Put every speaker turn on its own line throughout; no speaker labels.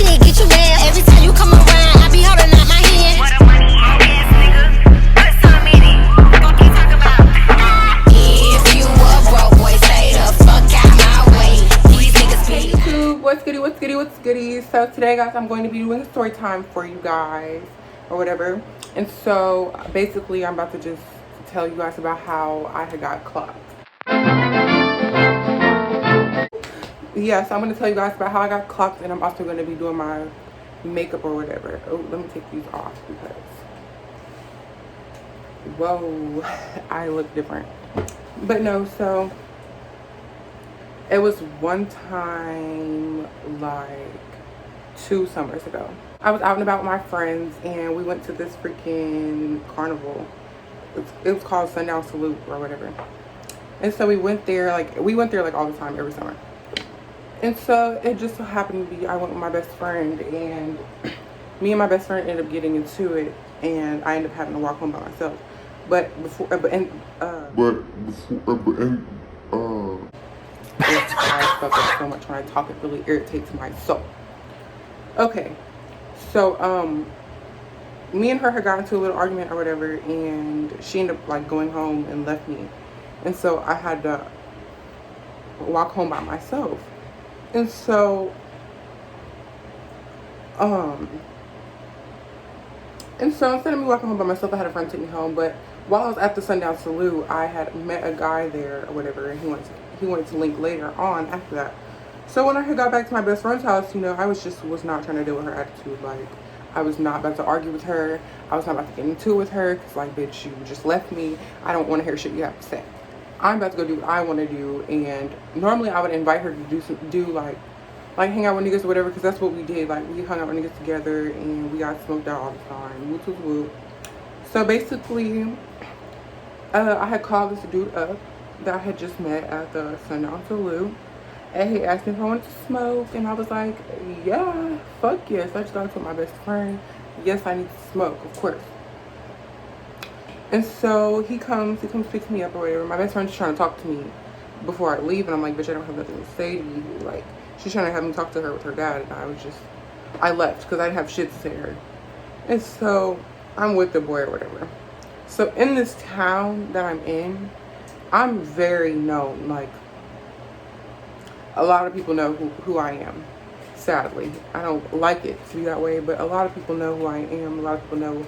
shit, get you down. Every time you come around, I be holding out my hand. What a money ass nigga. Put some in it. Fuck you talk about. If you a broke boy, stay the fuck out my way. These niggas be.
Hey YouTube, what's goody, what's goody, what's goody? So today, guys, I'm going to be doing a story time for you guys, or whatever. And so basically, I'm about to just tell you guys about how I had got clocked. Yeah, so I'm going to tell you guys about how I got clocked, and I'm also going to be doing my makeup or whatever. Oh, let me take these off because, whoa, I look different. But no, so it was one time, like 2 summers ago. I was out and about with my friends, and we went to this freaking carnival. It was called Sundown Salute or whatever. And so we went there like all the time, every summer. And so it just so happened to be I went with my best friend, and me and my best friend ended up getting into it, and I ended up having to walk home by myself. But I fuck up so much when I talk, it really irritates my soul. Okay, so me and her had gotten into a little argument or whatever, and she ended up like going home and left me, and so I had to walk home by myself. And so instead of me walking home by myself, I had a friend take me home. But while I was at the Sundown Salute, I had met a guy there or whatever, and he wanted to link later on after that. So when I had got back to my best friend's house, you know, I was not trying to deal with her attitude. Like, I was not about to argue with her. I was not about to get into it with her, because, like, bitch, you just left me. I don't want to hear shit you have to say. I'm about to go do what I want to do. And normally I would invite her to do like hang out with niggas or whatever, because that's what we did. Like, we hung out with niggas together, and we got smoked out all the time. Whoop, whoop, whoop. So basically, I had called this dude up that I had just met at the Sundown Salute, and he asked me if I wanted to smoke, and I was like, yeah, fuck yes. I just got to my best friend, yes, I need to smoke, of course. And so he comes picks me up or whatever. My best friend's trying to talk to me before I leave, and I'm like, bitch, I don't have nothing to say to you. Like, she's trying to have me talk to her with her dad, and I left because I didn't have shit to say to her. And so I'm with the boy or whatever. So in this town that I'm in, I'm very known. Like, a lot of people know who I am. Sadly, I don't like it to be that way, but a lot of people know who I am. A lot of people don't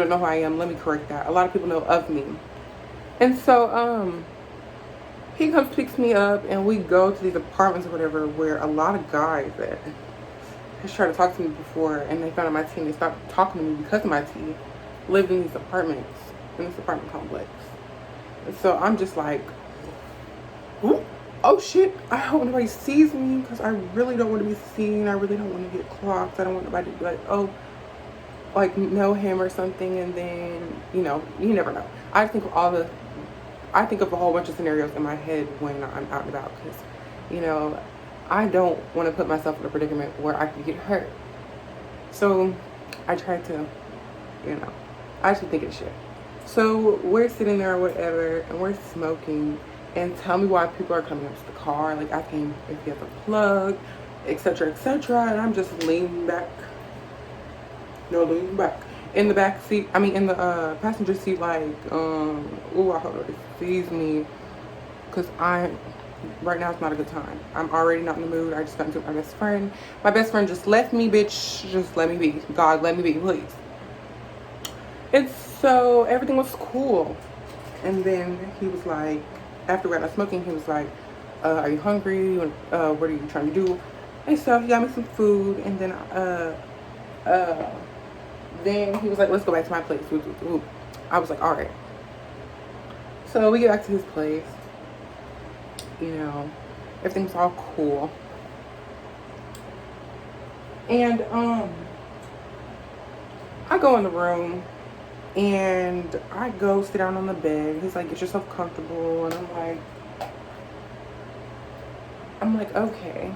know who I am. Let me correct that. A lot of people know of me. And so he comes, picks me up, and we go to these apartments or whatever, where a lot of guys that has tried to talk to me before, and they found out my tea, and they stopped talking to me because of my tea, lived in these apartments, in this apartment complex. And so I'm just like, oh shit, I hope nobody sees me, because I really don't want to be seen. I really don't want to get clocked. I don't want nobody to be like, oh, like, know him or something. And then, you know, you never know. I think of a whole bunch of scenarios in my head when I'm out and about, because, you know, I don't want to put myself in a predicament where I could get hurt. So I try to, you know, I actually think of shit. So we're sitting there or whatever, and we're smoking, and tell me why people are coming up to the car, like asking if you have a plug, etc., etc. And I'm just leaning back in the back seat, in the passenger seat, like, ooh, I hope nobody sees me, because right now it's not a good time. I'm already not in the mood. I just got into my best friend. My best friend just left me, bitch. Just let me be. God, let me be, please. And so everything was cool. And then he was like, after we got done smoking, he was like, are you hungry? What are you trying to do? And so he got me some food, and then he was like, let's go back to my place. I was like, all right. So we get back to his place. You know, everything's all cool. And I go in the room, and I go sit down on the bed. He's like, get yourself comfortable. And I'm like, okay.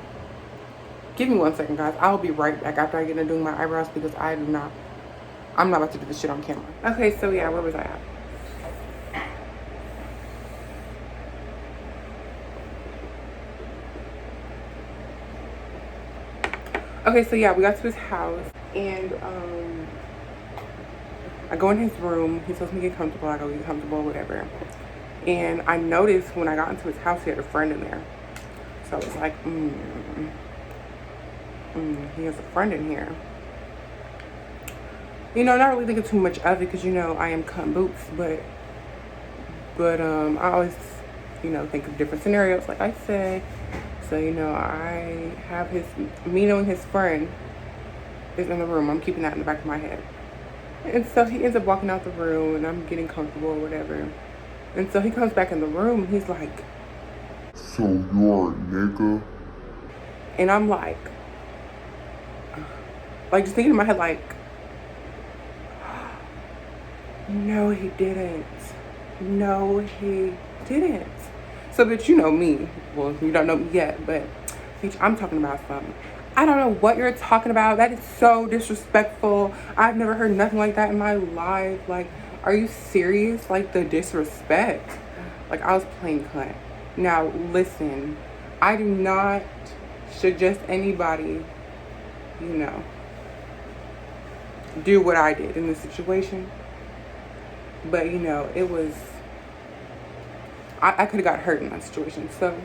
Give me 1 second, guys. I'll be right back after I get into doing my eyebrows, because I'm not about to do this shit on camera. Okay, so yeah, where was I at? Okay, so yeah, we got to his house, and I go in his room. He tells me to get comfortable. I go get comfortable, whatever. And I noticed when I got into his house, he had a friend in there. So I was like, he has a friend in here. You know, not really thinking too much of it because, you know, I am cutting boots, but I always, you know, think of different scenarios, like I said. So, you know, I have me knowing his friend is in the room. I'm keeping that in the back of my head. And so he ends up walking out the room, and I'm getting comfortable or whatever. And so he comes back in the room, and he's like,
"So you're a nigga?"
And I'm like just thinking in my head, like, no, he didn't. No, he didn't. So, bitch, you know me. Well, you don't know me yet, but, bitch, I'm talking about something. I don't know what you're talking about. That is so disrespectful. I've never heard nothing like that in my life. Like, are you serious? Like, the disrespect. Like, I was playing cunt. Now, listen. I do not suggest anybody, you know, do what I did in this situation. But, you know, it was... I could have got hurt in that situation. So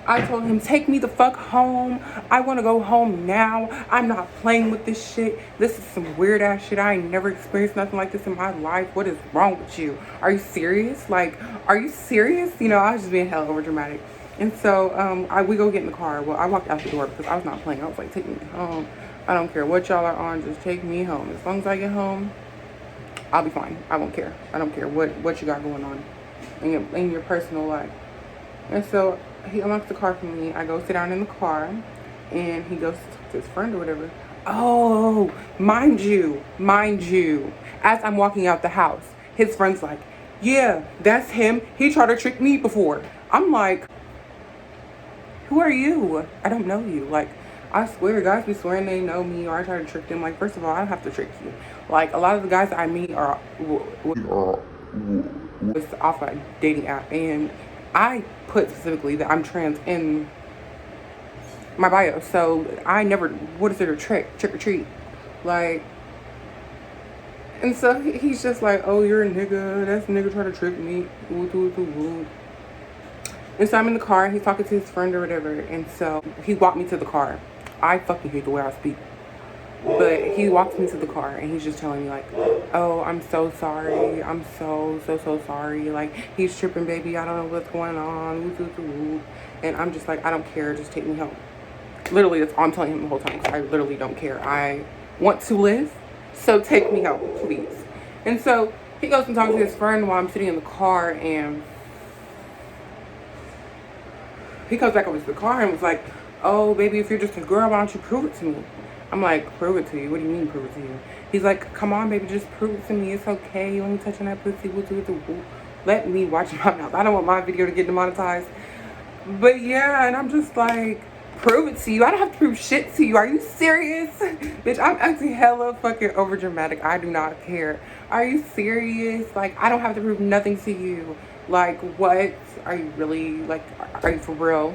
I told him, take me the fuck home. I want to go home now. I'm not playing with this shit. This is some weird ass shit. I ain't never experienced nothing like this in my life. What is wrong with you? Are you serious? Like, are you serious? You know, I was just being hella over dramatic. And so we go get in the car. Well, I walked out the door because I was not playing. I was like, take me home. I don't care what y'all are on. Just take me home. As long as I get home, I'll be fine. I won't care. I don't care what you got going on in your personal life. And so he unlocks the car for me. I go sit down in the car, and he goes to talk to his friend or whatever. Oh, mind you, as I'm walking out the house, his friend's like, yeah, that's him. He tried to trick me before. I'm like, who are you? I don't know you. Like, I swear, guys be swearing they know me, or I try to trick them. Like, first of all, I don't have to trick you. Like, a lot of the guys that I meet are was off a dating app, and I put specifically that I'm trans in my bio, so I never, what is it, a trick or treat, like. And so he's just like, oh, you're a nigga, that's a nigga trying to trick me, and so I'm in the car, and he's talking to his friend or whatever, and so he walked me to the car. I fucking hate the way I speak. But he walks me to the car, and he's just telling me, like, oh, I'm so sorry. I'm so sorry. Like, he's tripping, baby. I don't know what's going on. And I'm just like, I don't care. Just take me home. Literally, that's all I'm telling him the whole time, because I literally don't care. I want to live, so take me home, please. And so he goes and talks to his friend while I'm sitting in the car, and he comes back over to the car and was like, oh, baby, if you're just a girl, why don't you prove it to me? I'm like, prove it to you? What do you mean prove it to you? He's like, come on, baby, just prove it to me. It's okay. You want me touching that pussy? Let me watch my mouth. I don't want my video to get demonetized. But yeah, and I'm just like, prove it to you? I don't have to prove shit to you. Are you serious? Bitch, I'm acting hella fucking over dramatic. I do not care. Are you serious? Like, I don't have to prove nothing to you. Like, what? Are you really, like, are you for real?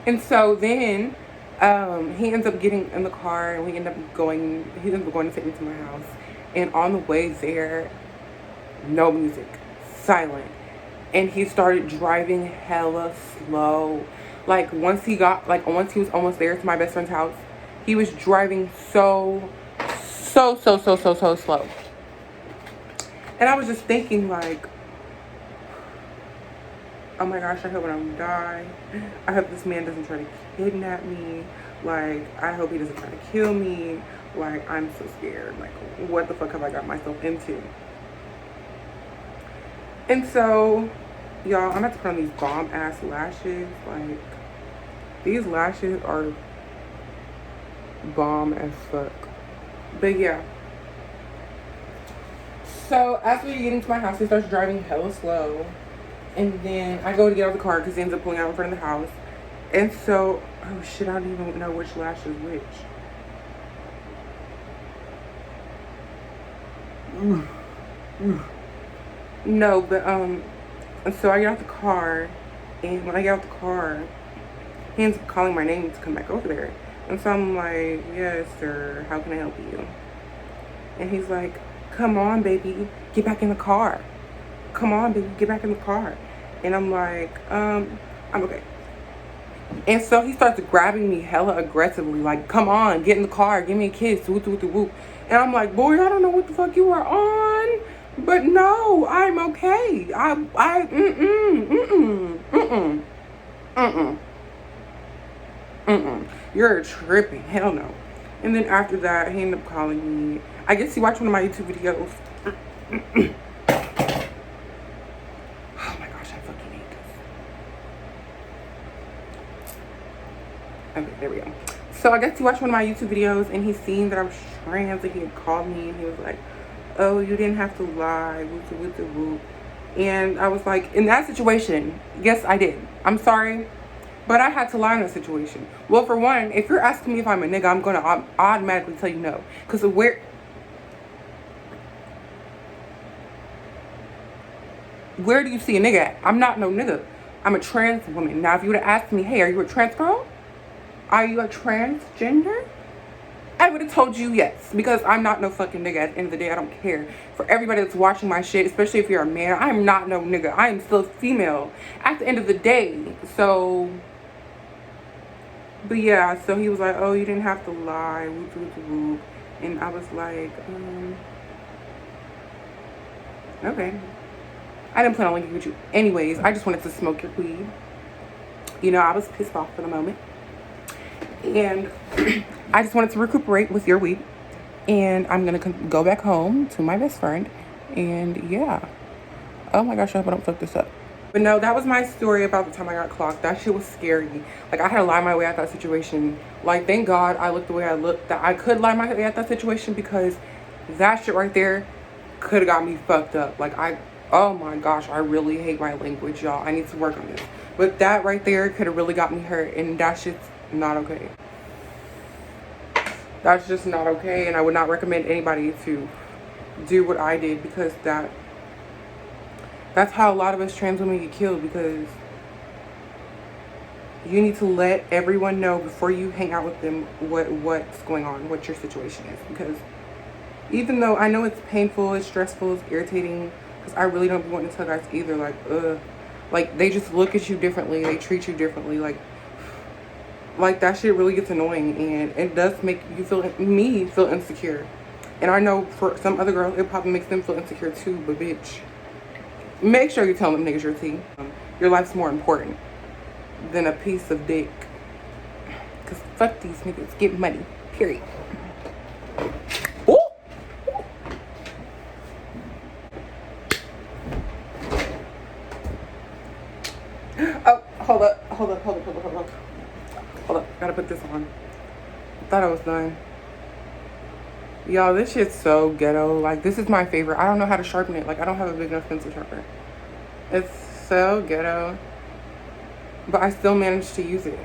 And so then he ends up getting in the car, and he ends up going to take me to my house. And on the way there, no music, silent. And he started driving hella slow. Like, once he was almost there to my best friend's house, he was driving so slow. And I was just thinking, like, oh my gosh, I hope I don't die. I hope this man doesn't try to kidnap me. Like, I hope he doesn't try to kill me. Like, I'm so scared. Like, what the fuck have I got myself into? And so, y'all, I'm about to put on these bomb ass lashes. Like, these lashes are bomb as fuck. But yeah. So, as we're getting to my house, he starts driving hella slow. And then I go to get out of the car because he ends up pulling out in front of the house. And so, oh shit, I don't even know which lash is which. No, but, and so I get out the car, and when I get out the car, he ends up calling my name to come back over there. And so I'm like, yes, sir, how can I help you? And he's like, come on, baby, get back in the car. Come on, baby, get back in the car. And I'm like, I'm okay. And so he starts grabbing me hella aggressively, like, come on, get in the car, give me a kiss, whoop, whoop, whoop. And I'm like, boy, I don't know what the fuck you are on, but no, I'm okay. You're tripping, hell no. And then after that, he ended up calling me. I guess he watched one of my YouTube videos. Oh my gosh, I fucking hate this. Okay, there we go. So I guess he watched one of my YouTube videos and he seen that I was trans, and he had called me and he was like, oh, you didn't have to lie, whoop, whoop, whoop. And I was like, in that situation, yes, I did. I'm sorry, but I had to lie in that situation. Well, for one, if you're asking me if I'm a nigga, I'm gonna automatically tell you no. Because where do you see a nigga at? I'm not no nigga. I'm a trans woman. Now, if you would have asked me, hey, are you a trans girl? Are you a transgender? I would have told you yes, because I'm not no fucking nigga. At the end of the day, I don't care. For everybody that's watching my shit, especially if you're a man, I am not no nigga. I am still female at the end of the day. So, but yeah, so he was like, oh, you didn't have to lie, whoop, whoop, whoop. And I was like, okay. I didn't plan on linking with you anyways. I just wanted to smoke your weed. You know, I was pissed off for the moment. And I just wanted to recuperate with your weed. And I'm going to go back home to my best friend. And yeah. Oh my gosh, I hope I don't fuck this up. But no, that was my story about the time I got clocked. That shit was scary. Like, I had to lie my way out that situation. Like, thank God I looked the way I looked. That I could lie my way out that situation, because that shit right there could have got me fucked up. Like, oh my gosh, I really hate my language, y'all. I need to work on this. But that right there could have really got me hurt, and that shit's not okay. That's just not okay, and I would not recommend anybody to do what I did, because that's how a lot of us trans women get killed, because you need to let everyone know before you hang out with them what's going on, what your situation is. Because even though I know it's painful, it's stressful, it's irritating, because I really don't want to tell guys either, like, like, they just look at you differently, they treat you differently, like that shit really gets annoying, and it does make you me feel insecure. And I know for some other girls, it probably makes them feel insecure too, but bitch, make sure you tell them niggas your tea. Your life's more important than a piece of dick. Because fuck these niggas, get money, period. Ooh. Oh, hold up. Hold up, gotta put this on. I thought I was done. Y'all, this shit's so ghetto. Like, this is my favorite. I don't know how to sharpen it. Like, I don't have a big enough pencil sharpener. It's so ghetto. But I still managed to use it.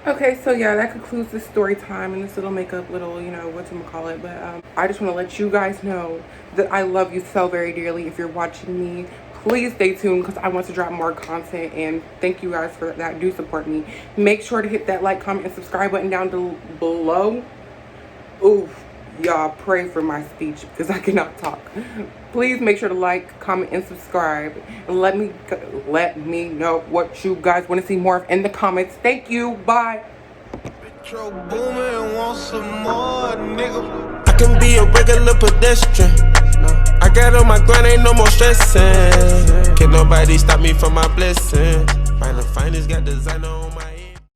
Okay, so yeah, that concludes this story time and this little makeup, little, you know, whatchamacallit. But I just want to let you guys know that I love you so very dearly. If you're watching me, please stay tuned, because I want to drop more content, and thank you guys for that. Do support me. Make sure to hit that like, comment, and subscribe button down below. Oof, y'all, pray for my speech, because I cannot talk. Please make sure to like, comment, and subscribe, and let me know what you guys want to see more of in the comments. Thank you. Bye.
I can be a regular pedestrian. I got on my grind, ain't no more stressing. Can't nobody stop me from my blessing. Find the finest, got designer on my